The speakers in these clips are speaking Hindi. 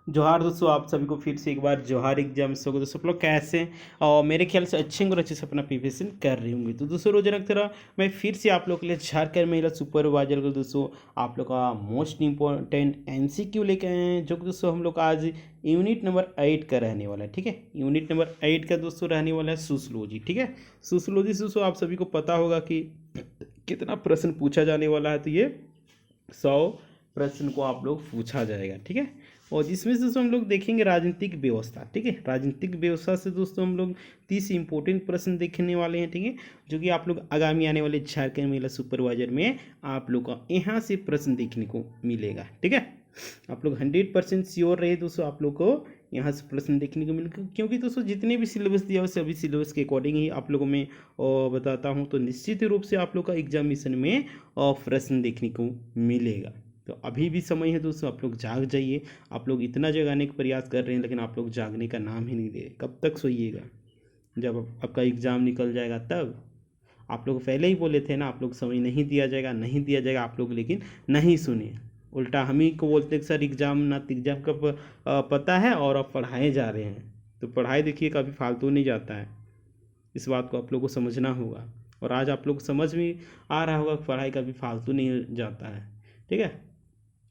जोहार दोस्तों, आप सभी को फिर से एक बार जोहार एग्जाम्स होगा। दोस्तों आप लोग कैसे हैं? और मेरे ख्याल से अच्छे और अच्छे से अपना प्रिपरेशन कर रही होंगे। तो दोस्तों रोज रखते रहा मैं फिर से आप लोग के लिए झारखंड महिला सुपरवाइजर को दोस्तों आप लोग का मोस्ट इंपॉर्टेंट एमसीक्यू लेके आए हैं, जो कि दोस्तों हम लोग आज यूनिट नंबर 8 का रहने वाला है। ठीक है, यूनिट नंबर 8 का दोस्तों रहने वाला है सोशियोलॉजी। ठीक है, सोशियोलॉजी से दोस्तों आप सभी को पता होगा कि कितना प्रश्न पूछा जाने वाला है। तो ये 100 प्रश्न को आप लोग पूछा जाएगा। ठीक है, और जिसमें से दोस्तों हम लोग देखेंगे राजनीतिक व्यवस्था। ठीक है, राजनीतिक व्यवस्था से दोस्तों हम लोग 30 इंपॉर्टेंट प्रश्न देखने वाले हैं। ठीक है, जो कि आप लोग आगामी आने वाले झारखंड महिला सुपरवाइजर में आप लोग का यहाँ से प्रश्न देखने को मिलेगा। ठीक है, आप लोग 100% श्योर रहे दोस्तों, आप लोग को यहाँ से प्रश्न देखने को मिलेगा, क्योंकि दोस्तों जितने भी सिलेबस दिया हो सभी सिलेबस के अकॉर्डिंग ही आप लोगों में बताता हूँ। तो निश्चित रूप से आप लोग का एग्जामिनेशन में प्रश्न देखने को मिलेगा। तो अभी भी समय है दोस्तों, आप लोग जाग जाइए। आप लोग इतना जगाने का प्रयास कर रहे हैं, लेकिन आप लोग जागने का नाम ही नहीं ले रहे। कब तक सोइएगा? जब आपका एग्ज़ाम निकल जाएगा तब। आप लोग पहले ही बोले थे ना, आप लोग समय नहीं दिया जाएगा, नहीं दिया जाएगा, आप लोग लेकिन नहीं सुने। उल्टा हम ही को बोलते कि सर एग्ज़ाम ना एग्ज़ाम का पता है और आप पढ़ाए जा रहे हैं। तो पढ़ाई देखिए कभी फालतू नहीं जाता है, इस बात को आप लोग को समझना होगा। और आज आप लोग समझ में आ रहा होगा पढ़ाई कभी फालतू नहीं जाता है। ठीक है,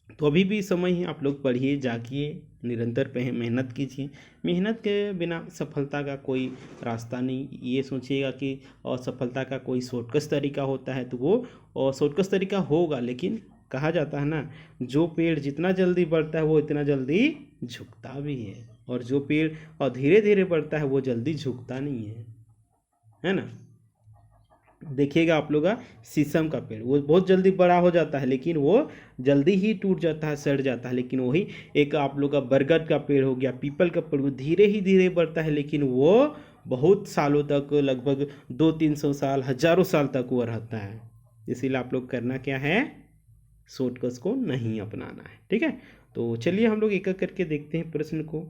तो अभी भी समय है, आप लोग पढ़िए, जागिए, निरंतर मेहनत कीजिए। मेहनत के बिना सफलता का कोई रास्ता नहीं। ये सोचिएगा कि और सफलता का कोई शॉर्टकट तरीका होता है तो वो और शॉर्टकट तरीका होगा, लेकिन कहा जाता है ना, जो पेड़ जितना जल्दी बढ़ता है वो इतना जल्दी झुकता भी है, और जो पेड़ और धीरे धीरे बढ़ता है वो जल्दी झुकता नहीं है ना। देखिएगा आप लोग का शीशम का पेड़, वो बहुत जल्दी बड़ा हो जाता है, लेकिन वो जल्दी ही टूट जाता है, सड़ जाता है। लेकिन वही एक आप लोग का बरगद का पेड़ हो गया, पीपल का पेड़, वो धीरे ही धीरे बढ़ता है, लेकिन वो बहुत सालों तक, लगभग 200-300 साल, हजारों साल तक वो रहता है। इसीलिए आप लोग करना क्या है, शॉर्टकट्स को नहीं अपनाना है। ठीक है, तो चलिए हम लोग एक एक करके देखते हैं प्रश्न को।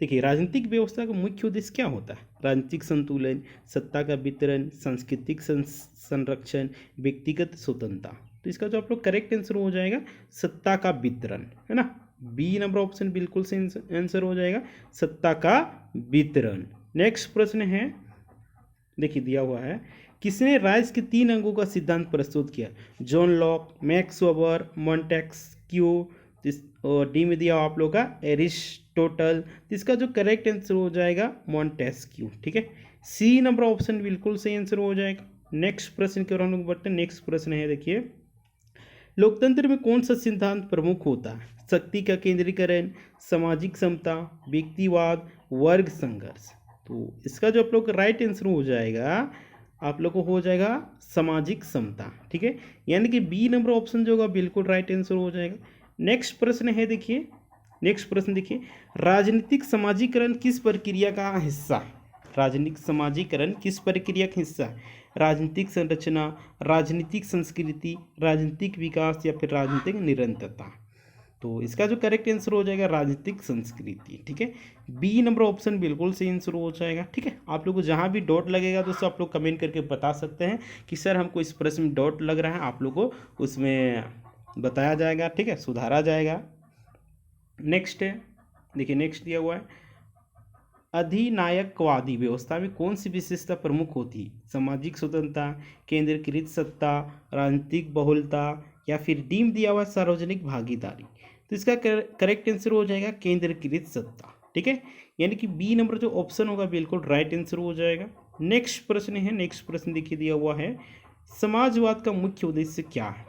देखिए, राजनीतिक व्यवस्था का मुख्य उद्देश्य क्या होता है? राजनीतिक संतुलन, सत्ता का वितरण, सांस्कृतिक संरक्षण, व्यक्तिगत स्वतंत्रता। तो इसका जो आप लोग करेक्ट आंसर हो जाएगा सत्ता का वितरण, है ना। बी नंबर ऑप्शन बिल्कुल से आंसर हो जाएगा, सत्ता का वितरण। नेक्स्ट प्रश्न है, देखिए दिया हुआ है, किसने राइस के 3 अंगों का सिद्धांत प्रस्तुत किया? John lock, max weber, Montesquieu. और डी में दिया आप लोग का एरिस्टोटल। तो इसका जो करेक्ट आंसर हो जाएगा मॉन्टेस्क्यू। ठीक है, सी नंबर ऑप्शन बिल्कुल सही आंसर हो जाएगा। नेक्स्ट प्रश्न की ओर हम लोग बढ़ते हैं। नेक्स्ट प्रश्न है, देखिए, लोकतंत्र में कौन सा सिद्धांत प्रमुख होता है? शक्ति का केंद्रीकरण, सामाजिक समता, व्यक्तिवाद, वर्ग संघर्ष। तो इसका जो आप लोग राइट आंसर हो जाएगा, आप लोग को हो जाएगा सामाजिक समता। ठीक है, यानी कि बी नंबर ऑप्शन जो होगा बिल्कुल राइट आंसर हो जाएगा। नेक्स्ट प्रश्न है, देखिए, नेक्स्ट प्रश्न देखिए, राजनीतिक समाजीकरण किस प्रक्रिया का हिस्सा है? राजनीतिक समाजीकरण किस प्रक्रिया का हिस्सा है? राजनीतिक संरचना, राजनीतिक संस्कृति, राजनीतिक विकास, या फिर राजनीतिक निरंतरता। तो इसका जो करेक्ट आंसर हो जाएगा राजनीतिक संस्कृति। ठीक है, बी नंबर ऑप्शन बिल्कुल सही आंसर हो जाएगा। ठीक है, आप लोग को जहाँ भी डॉट लगेगा दोस्तों आप लोग कमेंट करके बता सकते हैं कि सर हमको इस प्रश्न में डॉट लग रहा है, आप लोग को उसमें बताया जाएगा। ठीक है, सुधारा जाएगा। नेक्स्ट है, देखिए, नेक्स्ट दिया हुआ है, अधिनायकवादी व्यवस्था में कौन सी विशेषता प्रमुख होती है? सामाजिक स्वतंत्रता, केंद्रीकृत सत्ता, राजनीतिक बहुलता, या फिर डीम दिया हुआ सार्वजनिक भागीदारी। तो इसका करेक्ट आंसर हो जाएगा केंद्रीकृत सत्ता। ठीक है, यानी कि बी नंबर जो ऑप्शन होगा बिल्कुल राइट आंसर हो जाएगा। नेक्स्ट प्रश्न है, नेक्स्ट प्रश्न देखिए दिया हुआ है, समाजवाद का मुख्य उद्देश्य क्या है?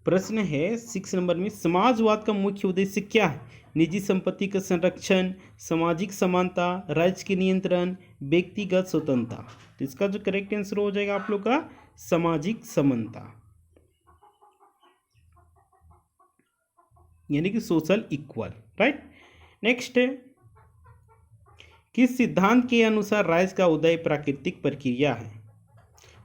प्रश्न है 6 नंबर में, समाजवाद का मुख्य उद्देश्य क्या है? निजी संपत्ति का संरक्षण, सामाजिक समानता, राज्य के नियंत्रण, व्यक्तिगत स्वतंत्रता। तो इसका जो करेक्ट आंसर हो जाएगा आप लोग का सामाजिक समानता, यानी कि सोशल इक्वल। राइट, नेक्स्ट है, किस सिद्धांत के अनुसार राज्य का उदय प्राकृतिक प्रक्रिया है?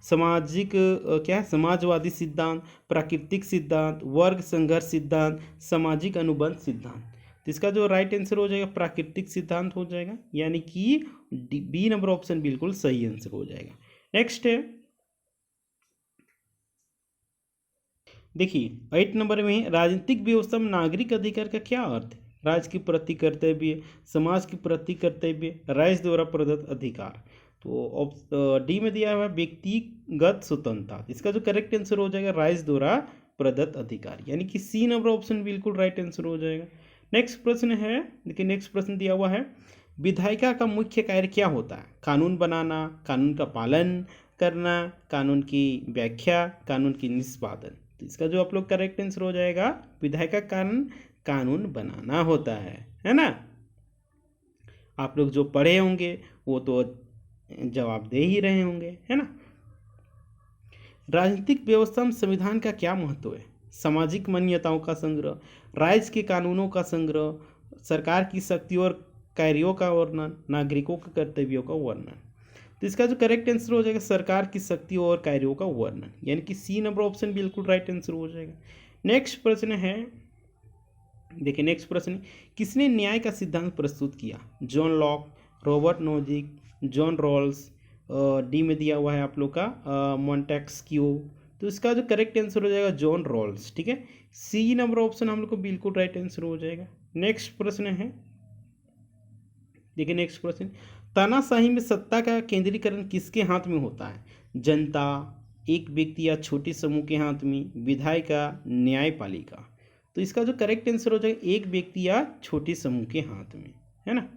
सामाजिक क्या है, समाजवादी सिद्धांत, प्राकृतिक सिद्धांत, वर्ग संघर्ष सिद्धांत, सामाजिक अनुबंध सिद्धांत। तो इसका जो राइट आंसर हो जाएगा प्राकृतिक सिद्धांत हो जाएगा, यानी कि बी नंबर ऑप्शन बिल्कुल सही आंसर हो जाएगा। नेक्स्ट है, देखिए 8 नंबर में राजनीतिक व्यवस्था में नागरिक अधिकार का क्या अर्थ है? राज्य के प्रति कर्तव्य, समाज के प्रति कर्तव्य, राज्य द्वारा प्रदत्त अधिकार। तो डी में दिया हुआ है व्यक्तिगत स्वतंत्रता। इसका जो करेक्ट आंसर हो जाएगा राज्य द्वारा प्रदत्त अधिकार, यानी कि सी नंबर ऑप्शन बिल्कुल राइट आंसर हो जाएगा। नेक्स्ट प्रश्न है, देखिए नेक्स्ट प्रश्न दिया हुआ है विधायिका का मुख्य कार्य क्या होता है? कानून बनाना, कानून का पालन करना, कानून की व्याख्या, कानून की निष्पादन। तो इसका जो आप लोग करेक्ट आंसर हो जाएगा विधायिका का कानून बनाना होता है ना। आप लोग जो पढ़े होंगे वो तो जवाब दे ही रहे होंगे, है ना। राजनीतिक व्यवस्था में संविधान का क्या महत्व है? सामाजिक मान्यताओं का संग्रह, राज्य के कानूनों का संग्रह, सरकार की शक्ति और कार्यों का वर्णन, नागरिकों के कर्तव्यों का वर्णन। तो इसका जो करेक्ट आंसर हो जाएगा सरकार की शक्ति और कार्यों का वर्णन, यानी कि सी नंबर ऑप्शन बिल्कुल राइट आंसर हो जाएगा। नेक्स्ट प्रश्न है, देखिए नेक्स्ट प्रश्न, किसने न्याय का सिद्धांत प्रस्तुत किया? John Locke, Robert Nozick, John Rawls, D में दिया हुआ है आप लोग का मॉन्टेस्क्यू। तो इसका जो करेक्ट आंसर हो जाएगा जॉन रॉल्स, ठीक है। सी नंबर ऑप्शन हम लोग को बिल्कुल राइट आंसर हो जाएगा। नेक्स्ट प्रश्न है, देखिए नेक्स्ट प्रश्न, तानाशाही में सत्ता का केंद्रीकरण किसके हाथ में होता है? जनता, एक व्यक्ति या छोटे समूह के हाथ में, विधायिका, न्यायपालिका। तो इसका जो करेक्ट आंसर हो जाएगा एक व्यक्ति या छोटे समूह के हाथ में, है ना।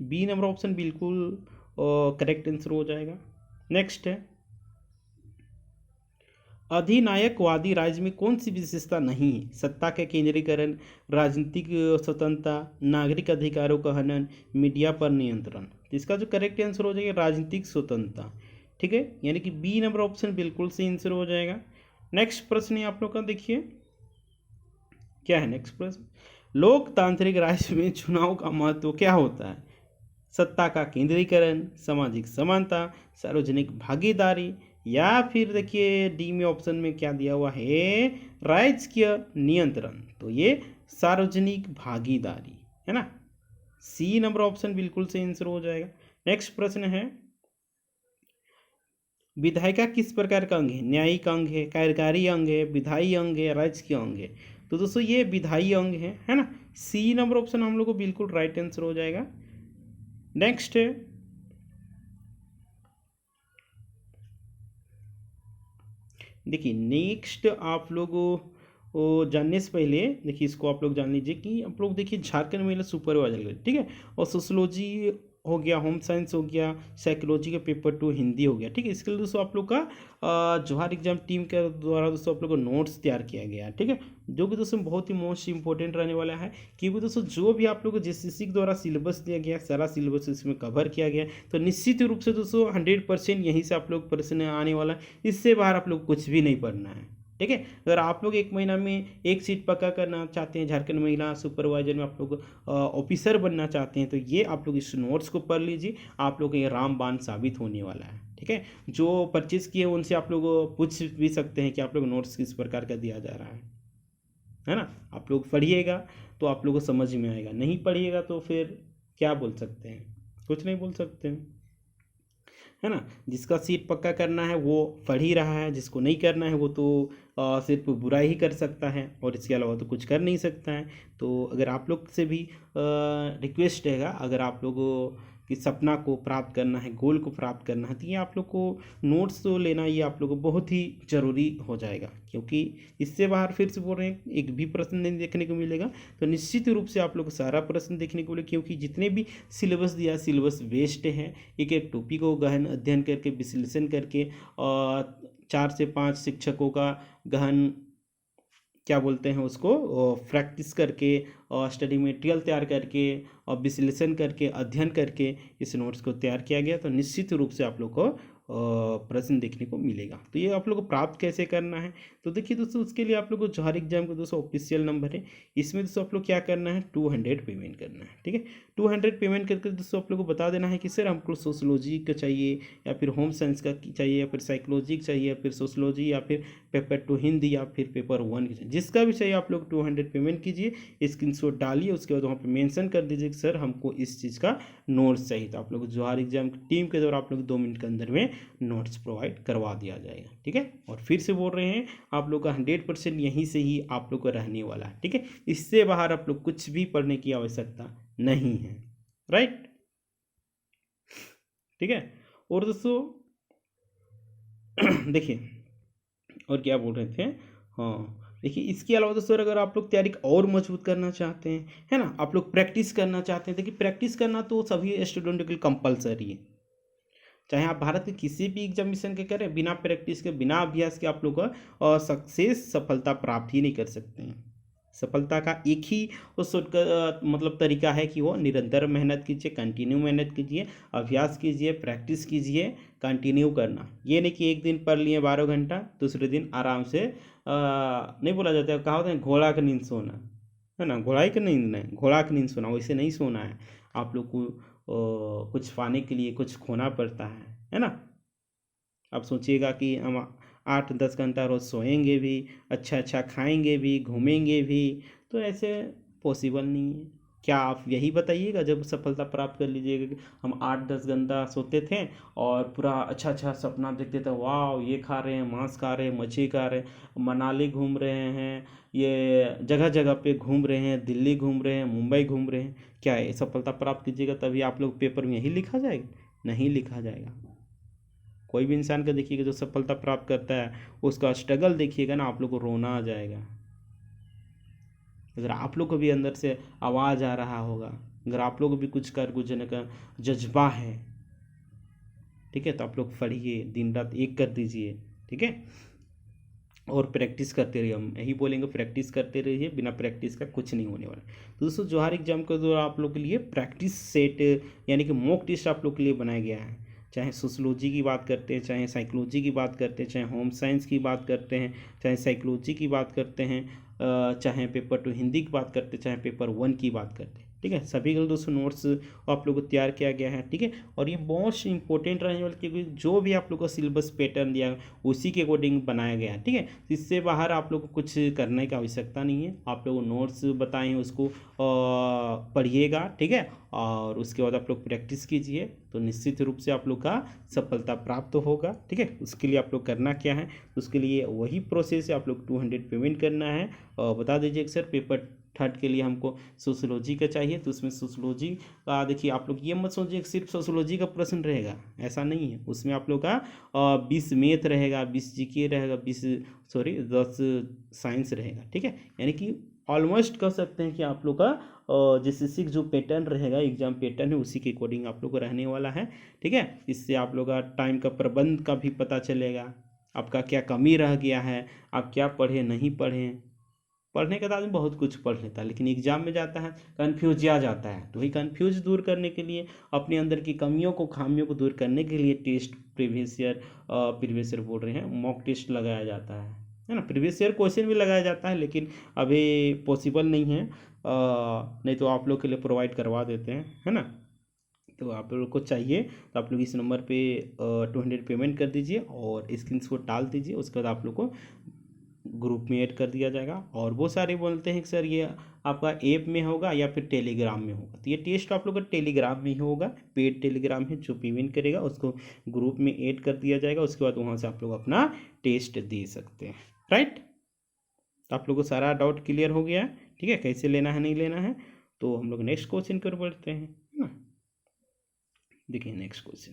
बी नंबर ऑप्शन बिल्कुल करेक्ट आंसर हो जाएगा। नेक्स्ट है, अधिनायकवादी राज्य में कौन सी विशेषता नहीं है? सत्ता के केंद्रीकरण, राजनीतिक स्वतंत्रता, नागरिक अधिकारों का हनन, मीडिया पर नियंत्रण। तो इसका जो करेक्ट आंसर हो जाएगा राजनीतिक स्वतंत्रता, ठीक है, यानी कि बी नंबर ऑप्शन बिल्कुल सही आंसर हो जाएगा। नेक्स्ट प्रश्न है आप लोग का, देखिए क्या है नेक्स्ट प्रश्न, लोकतांत्रिक राज्य में चुनाव का महत्व क्या होता है? सत्ता का केंद्रीकरण, सामाजिक समानता, सार्वजनिक भागीदारी, या फिर देखिए डी में ऑप्शन में क्या दिया हुआ है राजकीय नियंत्रण। तो ये सार्वजनिक भागीदारी है ना। सी नंबर ऑप्शन बिल्कुल से आंसर हो जाएगा। नेक्स्ट प्रश्न है, विधायिका किस प्रकार का अंग है? न्यायिक अंग है, कार्यकारी अंग है, विधायी अंग है, राजकीय अंग है। तो दोस्तों ये विधायी अंग है ना। सी नंबर ऑप्शन हम लोग को बिल्कुल राइट आंसर हो जाएगा। नेक्स्ट है, देखिए नेक्स्ट आप लोग जानने से पहले देखिए इसको आप लोग जान लीजिए कि आप लोग देखिए झारखंड महिला सुपरवाइजर, ठीक है, और सोशोलॉजी हो गया, होम साइंस हो गया, साइकोलॉजी का पेपर 2 हिंदी हो गया, ठीक है। इसके लिए दोस्तों आप लोग का जोहार एग्जाम टीम के द्वारा दोस्तों आप लोग को नोट्स तैयार किया गया है, ठीक है, जो कि दोस्तों बहुत ही मोस्ट इंपॉर्टेंट रहने वाला है, क्योंकि दोस्तों जो भी आप लोग को JCC के द्वारा सिलेबस दिया गया सारा सिलेबस इसमें कवर किया गया, तो निश्चित रूप से दोस्तों 100% यहीं से आप लोग प्रश्न आने वाला है। इससे बाहर आप लोग कुछ भी नहीं पढ़ना है, ठीक है। अगर आप लोग एक महीना में एक सीट पक्का करना चाहते हैं, झारखंड महिला सुपरवाइजर में आप लोग ऑफिसर बनना चाहते हैं, तो ये आप लोग इस नोट्स को पढ़ लीजिए, आप लोग ये रामबाण साबित होने वाला है, ठीक है। जो परचेज किए उनसे आप लोग पूछ भी सकते हैं कि आप लोग नोट्स किस प्रकार का दिया जा रहा है ना। आप लोग पढ़िएगा तो आप लोग को समझ में आएगा, नहीं पढ़िएगा तो फिर क्या बोल सकते हैं, कुछ नहीं बोल सकते हैं, है ना। जिसका सीट पक्का करना है वो पढ़ ही रहा है, जिसको नहीं करना है वो तो सिर्फ बुराई ही कर सकता है और इसके अलावा तो कुछ कर नहीं सकता है। तो अगर आप लोग से भी रिक्वेस्ट रहेगा, अगर आप लोगों कि सपना को प्राप्त करना है, गोल को प्राप्त करना है, तो ये आप लोग को नोट्स तो लेना ये आप लोग को बहुत ही ज़रूरी हो जाएगा, क्योंकि इससे बाहर फिर से बोल रहे हैं एक भी प्रश्न नहीं देखने को मिलेगा। तो निश्चित रूप से आप लोग को सारा प्रश्न देखने को मिलेगा, क्योंकि जितने भी सिलेबस दिया सिलेबस वेस्ट है। एक एक टॉपिक को गहन अध्ययन करके विश्लेषण करके 4 से 5 शिक्षकों का गहन क्या बोलते हैं उसको प्रैक्टिस करके और स्टडी मटेरियल तैयार करके और विश्लेषण करके अध्ययन करके इस नोट्स को तैयार किया गया। तो निश्चित रूप से आप लोग को प्रश्न देखने को मिलेगा। तो ये आप लोग को प्राप्त कैसे करना है, तो देखिए दोस्तों उसके लिए आप लोग को जोहार एग्जाम का दोस्तों ऑफिशियल नंबर है, इसमें दोस्तों आप लोग क्या करना है 200 पेमेंट करना है, ठीक है। 200 पेमेंट करके दोस्तों आप लोग को बता देना है कि सर हमको सोशोलॉजी का चाहिए या फिर होम साइंस का चाहिए या फिर साइकोलॉजी का चाहिए या फिर सोशोलॉजी या फिर पेपर 2 हिंदी या फिर पेपर 1 की चाहिए, जिसका भी चाहिए आप लोग 200 पेमेंट कीजिए, स्क्रीनशॉट डालिए, उसके बाद वहाँ पे मेंशन कर दीजिए कि सर हमको इस चीज़ का नोट्स चाहिए। तो आप लोग जोहार एग्जाम टीम के द्वारा आप लोग 2 मिनट के अंदर में नोट्स प्रोवाइड करवा दिया जाएगा, ठीक है। और फिर से बोल रहे हैं आप लोग का 100% यहीं से ही आप लोग को रहने वाला है, ठीक है। इससे बाहर आप लोग कुछ भी पढ़ने की आवश्यकता नहीं है, राइट, ठीक है। और दोस्तों देखिए और क्या बोल रहे थे, हाँ देखिए इसके अलावा दोस्तों अगर आप लोग तैयारी और मजबूत करना चाहते हैं, है ना, आप लोग प्रैक्टिस करना चाहते हैं, देखिए प्रैक्टिस करना तो सभी स्टूडेंट के लिए कंपलसरी है। चाहे आप भारत के किसी भी एग्जामिनेशन के करें, बिना प्रैक्टिस के बिना अभ्यास के आप लोग का सक्सेस सफलता प्राप्त ही नहीं कर सकते हैं। सफलता का एक ही उस मतलब तरीका है कि वो निरंतर मेहनत कीजिए, कंटिन्यू मेहनत कीजिए, अभ्यास कीजिए, प्रैक्टिस कीजिए, कंटिन्यू करना। ये नहीं कि एक दिन पढ़ लिए 12 घंटा, दूसरे दिन आराम से नहीं बोला जाता है, कहा होता है घोड़ा का नींद सोना, है ना, घोड़ा की नींद नहीं, घोड़ा की नींद सोना, वैसे नहीं सोना है। आप लोग को कुछ पाने के लिए कुछ खोना पड़ता है ना। आप सोचिएगा कि हम 8-10 घंटा रोज़ सोएंगे भी, अच्छा अच्छा खाएंगे भी, घूमेंगे भी, तो ऐसे पॉसिबल नहीं है। क्या आप यही बताइएगा जब सफलता प्राप्त कर लीजिएगा कि हम 8-10 घंटा सोते थे और पूरा अच्छा अच्छा सपना देखते थे, वाह ये खा रहे हैं, मांस खा रहे हैं, मछली खा रहे हैं, मनाली घूम रहे हैं, ये जगह जगह पे घूम रहे हैं, दिल्ली घूम रहे हैं, मुंबई घूम रहे हैं, क्या है सफलता प्राप्त कीजिएगा तभी आप लोग पेपर में यही लिखा जाएगा? नहीं लिखा जाएगा। कोई भी इंसान का देखिएगा जो सफलता प्राप्त करता है, उसका स्ट्रगल देखिएगा ना, आप लोग को रोना आ जाएगा। अगर आप लोग को भी अंदर से आवाज़ आ रहा होगा, अगर आप लोग को भी कुछ कर गुजरने का जज्बा है, ठीक है, तो आप लोग पढ़िए, दिन रात एक कर दीजिए, ठीक है, और प्रैक्टिस करते रहिए। हम यही बोलेंगे, प्रैक्टिस करते रहिए, बिना प्रैक्टिस का कुछ नहीं होने वाला। तो दोस्तों जोहार एग्जाम के दौरान आप लोग के लिए प्रैक्टिस सेट यानी कि मॉक टेस्ट आप लोग के लिए बनाया गया है। चाहे सोशलॉजी की बात करते हैं, चाहे साइकोलॉजी की बात करते हैं, चाहे होम साइंस की बात करते हैं, चाहे साइकोलॉजी की बात करते हैं, चाहे पेपर 2 हिंदी की बात करते हैं, चाहे पेपर 1 की बात करते हैं, ठीक है। सभी के दोस्तों नोट्स आप लोग को तैयार किया गया है, ठीक है। और ये बहुत इंपॉर्टेंट रहने वाला, क्योंकि जो भी आप लोग को सिलेबस पैटर्न दिया है उसी के अकॉर्डिंग बनाया गया है, ठीक है। इससे बाहर आप लोग को कुछ करने की आवश्यकता नहीं है। आप लोग नोट्स बताए हैं उसको पढ़िएगा, ठीक है, और उसके बाद आप लोग प्रैक्टिस कीजिए, तो निश्चित रूप से आप लोग का सफलता प्राप्त होगा, ठीक है। उसके लिए आप लोग करना क्या है, उसके लिए वही प्रोसेस है, आप लोग 200 पेमेंट करना है। बता दीजिए कि सर पेपर 3 के लिए हमको सोशलॉजी का चाहिए, तो उसमें सोशलॉजी का देखिए, आप लोग ये मत सोचिए कि सिर्फ सोशलॉजी का प्रश्न रहेगा, ऐसा नहीं है। उसमें आप लोग का 20 मैथ रहेगा, 20 जीके रहेगा, 10 साइंस रहेगा, ठीक है। यानी कि ऑलमोस्ट कह सकते हैं कि आप लोग का जैसे जो पैटर्न रहेगा, एग्जाम पैटर्न है, उसी के अकॉर्डिंग आप लोग को रहने वाला है, ठीक है। इससे आप लोग का टाइम का प्रबंध का भी पता चलेगा, आपका क्या कमी रह गया है, आप क्या पढ़े नहीं पढ़े। पढ़ने के बाद आदमी बहुत कुछ पढ़ लेता है, लेकिन एग्जाम में जाता है कन्फ्यूज आ जाता है। तो वही कन्फ्यूज दूर करने के लिए, अपने अंदर की कमियों को खामियों को दूर करने के लिए टेस्ट प्रीवियस ईयर बोल रहे हैं, मॉक टेस्ट लगाया जाता है ना। प्रीवियस ईयर क्वेश्चन भी लगाया जाता है, लेकिन अभी पॉसिबल नहीं है, नहीं तो आप लोग के लिए प्रोवाइड करवा देते हैं, है ना। तो आप लोग को चाहिए तो आप लोग इस नंबर पे 200 पेमेंट कर दीजिए और स्क्रीनशॉट डाल दीजिए। उसके बाद आप लोग को ग्रुप में ऐड कर दिया जाएगा। और वो सारे बोलते हैं कि सर ये आपका ऐप में होगा या फिर टेलीग्राम में होगा, तो ये टेस्ट आप लोग का टेलीग्राम में ही होगा। पेड टेलीग्राम है, जो पेमेंट करेगा उसको ग्रुप में ऐड कर दिया जाएगा। उसके बाद वहाँ से आप लोग अपना टेस्ट दे सकते हैं, राइट। तो आप लोग को सारा डाउट क्लियर हो गया है, ठीक है, कैसे लेना है नहीं लेना है। तो हम लोग नेक्स्ट क्वेश्चन कर बढ़ते हैं, है ना। देखिए नेक्स्ट क्वेश्चन,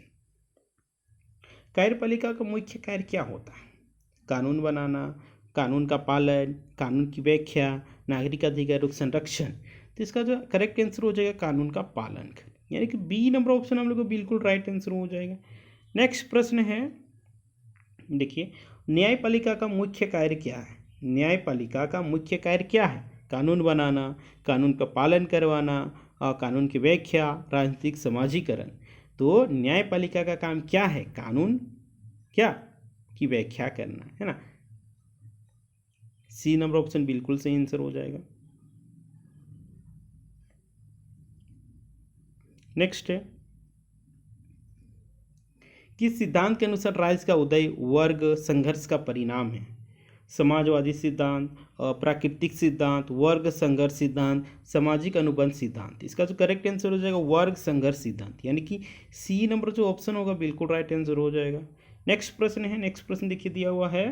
कार्यपालिका का मुख्य कार्य क्या होता है? कानून बनाना, कानून का पालन, कानून की व्याख्या, नागरिक अधिकारों का संरक्षण। तो इसका जो करेक्ट आंसर हो जाएगा कानून का पालन, यानी कि बी नंबर ऑप्शन हम लोग को बिल्कुल राइट आंसर हो जाएगा। नेक्स्ट प्रश्न है, देखिए न्यायपालिका का मुख्य कार्य क्या है? न्यायपालिका का मुख्य कार्य क्या है? कानून बनाना, कानून का पालन करवाना, कानून की व्याख्या, राजनीतिक समाजीकरण। तो न्यायपालिका का काम क्या है? कानून क्या की व्याख्या करना, है ना। सी नंबर ऑप्शन बिल्कुल सही आंसर हो जाएगा। नेक्स्ट है, किस सिद्धांत के अनुसार राज्य का उदय वर्ग संघर्ष का परिणाम है? समाजवादी सिद्धांत, प्राकृतिक सिद्धांत, वर्ग संघर्ष सिद्धांत, सामाजिक अनुबंध सिद्धांत। इसका जो करेक्ट आंसर हो जाएगा वर्ग संघर्ष सिद्धांत, यानी कि सी नंबर जो ऑप्शन होगा बिल्कुल राइट आंसर हो जाएगा। नेक्स्ट प्रश्न है, नेक्स्ट प्रश्न देखिए दिया हुआ है,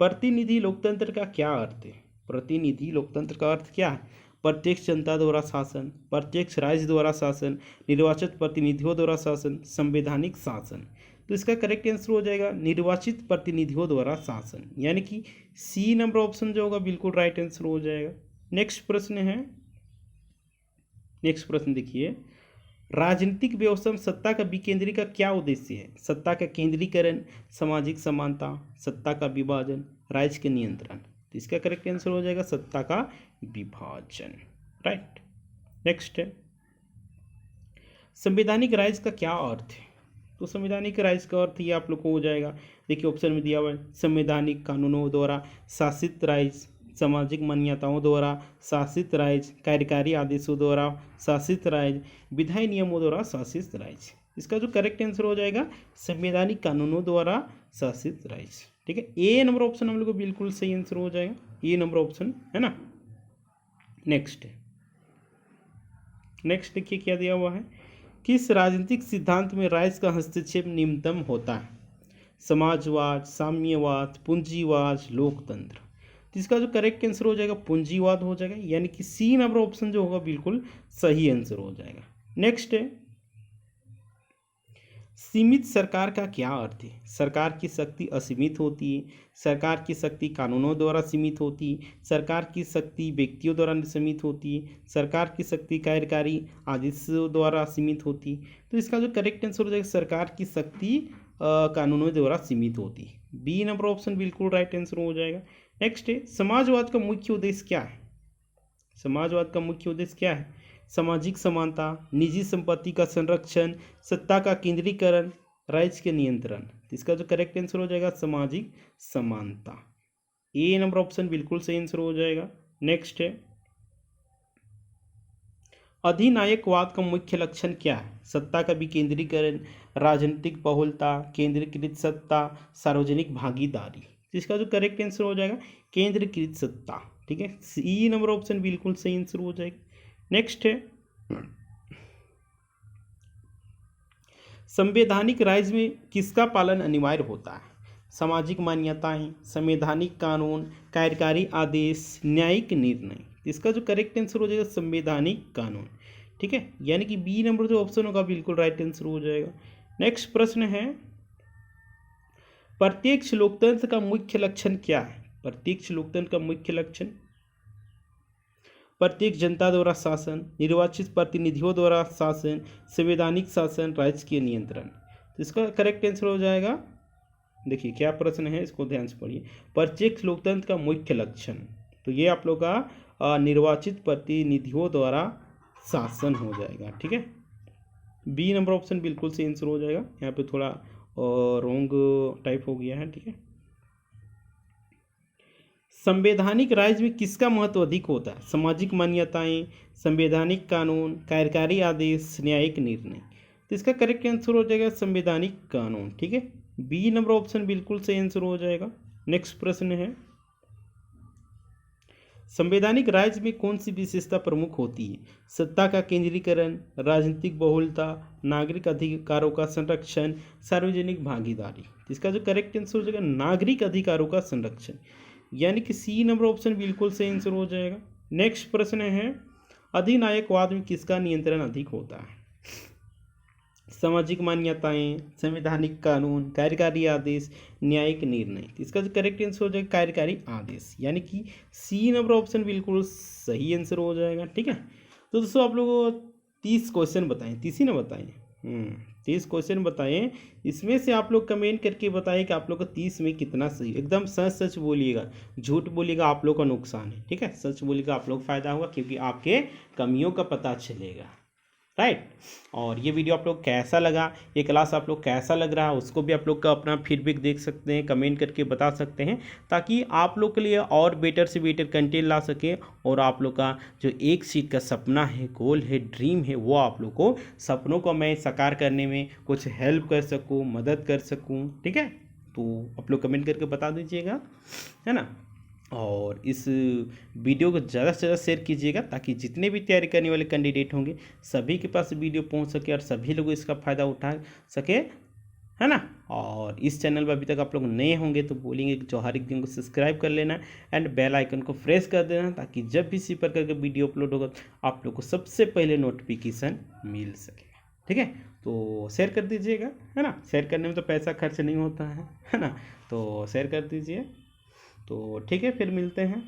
प्रतिनिधि लोकतंत्र का क्या अर्थ है? प्रतिनिधि लोकतंत्र का अर्थ क्या है? प्रत्यक्ष जनता द्वारा शासन, प्रत्यक्ष राज्य द्वारा शासन, निर्वाचित प्रतिनिधियों द्वारा शासन, संवैधानिक शासन। तो इसका करेक्ट आंसर हो जाएगा निर्वाचित प्रतिनिधियों द्वारा शासन, यानी कि सी नंबर ऑप्शन जो होगा बिल्कुल राइट आंसर हो जाएगा। नेक्स्ट प्रश्न है, नेक्स्ट प्रश्न देखिए, राजनीतिक व्यवस्था में सत्ता का विकेंद्रीकरण का क्या उद्देश्य है? सत्ता का केंद्रीकरण, सामाजिक समानता, सत्ता का विभाजन, राज्य के नियंत्रण। तो इसका करेक्ट आंसर हो जाएगा सत्ता का विभाजन, राइट। नेक्स्ट है, संवैधानिक राज्य का क्या अर्थ है? तो संवैधानिक राज्य का अर्थ ये आप लोग को हो जाएगा, देखिए ऑप्शन में दिया हुआ है, संवैधानिक कानूनों द्वारा शासित राज्य, सामाजिक मान्यताओं द्वारा शासित राज्य, कार्यकारी आदेशों द्वारा शासित राज्य, विधायी नियमों द्वारा शासित राज्य। इसका जो करेक्ट आंसर हो जाएगा संवैधानिक कानूनों द्वारा शासित राज्य, ठीक है। ए नंबर ऑप्शन हम लोग को बिल्कुल सही आंसर हो जाएगा, ए नंबर ऑप्शन है ना। नेक्स्ट देखिए क्या दिया हुआ है, किस राजनीतिक सिद्धांत में राज्य का हस्तक्षेप न्यूनतम होता है? समाजवाद, साम्यवाद, पूंजीवाद, लोकतंत्र। तो इसका जो करेक्ट आंसर हो जाएगा पूंजीवाद हो जाएगा, यानी कि सी नंबर ऑप्शन जो होगा बिल्कुल सही आंसर हो जाएगा। नेक्स्ट है, सीमित सरकार का क्या अर्थ है? सरकार की शक्ति असीमित होती है, सरकार की शक्ति कानूनों द्वारा सीमित होती है, सरकार की शक्ति व्यक्तियों द्वारा सीमित होती है, सरकार की शक्ति कार्यकारी आदेशों द्वारा सीमित होती है। तो इसका जो करेक्ट आंसर हो जाएगा सरकार की शक्ति कानूनों द्वारा सीमित होती है, बी नंबर ऑप्शन बिल्कुल राइट आंसर हो जाएगा। नेक्स्ट है, समाजवाद का मुख्य उद्देश्य क्या है? समाजवाद का मुख्य उद्देश्य क्या है? सामाजिक समानता, निजी संपत्ति का संरक्षण, सत्ता का केंद्रीकरण, राज्य के नियंत्रण। तो इसका जो करेक्ट आंसर हो जाएगा सामाजिक समानता, ए नंबर ऑप्शन बिल्कुल सही आंसर हो जाएगा। नेक्स्ट है, अधिनायकवाद का मुख्य लक्षण क्या है? सत्ता का विकेंद्रीकरण, राजनीतिक बहुलता, केंद्रीकृत सत्ता, सार्वजनिक भागीदारी। तो इसका जो करेक्ट आंसर हो जाएगा केंद्रीकृत सत्ता, ठीक है, सी नंबर ऑप्शन बिल्कुल सही आंसर हो जाएगा। नेक्स्ट है, संवैधानिक राज्य में किसका पालन अनिवार्य होता है? सामाजिक मान्यताएं, संवैधानिक कानून, कार्यकारी आदेश, न्यायिक निर्णय। इसका जो करेक्ट आंसर हो जाएगा संवैधानिक कानून, ठीक है, यानी कि बी नंबर जो ऑप्शन होगा बिल्कुल राइट आंसर हो जाएगा। नेक्स्ट प्रश्न है, प्रत्यक्ष लोकतंत्र का मुख्य लक्षण क्या है? प्रत्यक्ष लोकतंत्र का मुख्य लक्षण प्रत्येक जनता द्वारा शासन, निर्वाचित प्रतिनिधियों द्वारा शासन, संवैधानिक शासन, राज्य के नियंत्रण। तो इसका करेक्ट आंसर हो जाएगा, देखिए क्या प्रश्न है इसको ध्यान से पढ़िए, प्रत्यक्ष लोकतंत्र का मुख्य लक्षण। तो ये आप लोग का निर्वाचित प्रतिनिधियों द्वारा शासन हो जाएगा, ठीक है, बी नंबर ऑप्शन बिल्कुल सही आंसर हो जाएगा। यहाँ पे थोड़ा रॉन्ग टाइप हो गया है, ठीक है। संवैधानिक राज्य में किसका महत्व अधिक होता है? सामाजिक मान्यताएं, संवैधानिक कानून, कार्यकारी आदेश, न्यायिक निर्णय। तो इसका करेक्ट आंसर हो जाएगा संवैधानिक कानून, ठीक है, बी नंबर ऑप्शन बिल्कुल सही आंसर हो जाएगा। नेक्स्ट प्रश्न है, संवैधानिक राज्य में कौन सी विशेषता प्रमुख होती है? सत्ता का केंद्रीकरण, राजनीतिक बहुलता, नागरिक अधिकारों का संरक्षण, सार्वजनिक भागीदारी। इसका जो करेक्ट आंसर हो जाएगा नागरिक अधिकारों का संरक्षण, यानी कि सी नंबर ऑप्शन बिल्कुल सही आंसर हो जाएगा। नेक्स्ट प्रश्न है, अधिनायकवाद में किसका नियंत्रण अधिक होता है? सामाजिक मान्यताएं, संवैधानिक कानून, कार्यकारी आदेश, न्यायिक निर्णय। इसका जो करेक्ट आंसर हो जाएगा कार्यकारी आदेश, यानी कि सी नंबर ऑप्शन बिल्कुल सही आंसर हो जाएगा, ठीक है। तो दोस्तों आप लोगों को 30 क्वेश्चन बताएं, 30 ही ना बताएं, 30 क्वेश्चन बताएं, इसमें से आप लोग कमेंट करके बताइए कि आप लोग को 30 में कितना सही। एकदम सच सच बोलिएगा, झूठ बोलिएगा आप लोग का नुकसान है, ठीक है, सच बोलिएगा आप लोग फायदा होगा, क्योंकि आपके कमियों का पता चलेगा, राइट। और ये वीडियो आप लोग कैसा लगा, ये क्लास आप लोग कैसा लग रहा है, उसको भी आप लोग का अपना फीडबैक देख सकते हैं, कमेंट करके बता सकते हैं, ताकि आप लोग के लिए और बेटर से बेटर कंटेंट ला सके, और आप लोग का जो एक सीट का सपना है, गोल है, ड्रीम है, वो आप लोग को सपनों को मैं साकार करने में कुछ हेल्प कर सकूँ, मदद कर सकूँ, ठीक है। तो आप लोग कमेंट करके बता दीजिएगा, है ना। और इस वीडियो को ज़्यादा से ज़्यादा शेयर कीजिएगा, ताकि जितने भी तैयारी करने वाले कैंडिडेट होंगे सभी के पास वीडियो पहुंच सके और सभी लोग इसका फ़ायदा उठा सके। है ना। और इस चैनल पर अभी तक आप लोग नए होंगे तो बोलेंगे कि जौहर एग्जाम को सब्सक्राइब कर लेना एंड बेल आइकन को प्रेस कर देना, ताकि जब भी इसी प्रकार का वीडियो अपलोड होगा आप लोग को सबसे पहले नोटिफिकेशन मिल सके। ठीक है, तो शेयर कर दीजिएगा, है ना। शेयर करने में तो पैसा खर्च नहीं होता है ना। तो शेयर कर दीजिए। तो ठीक है, फिर मिलते हैं।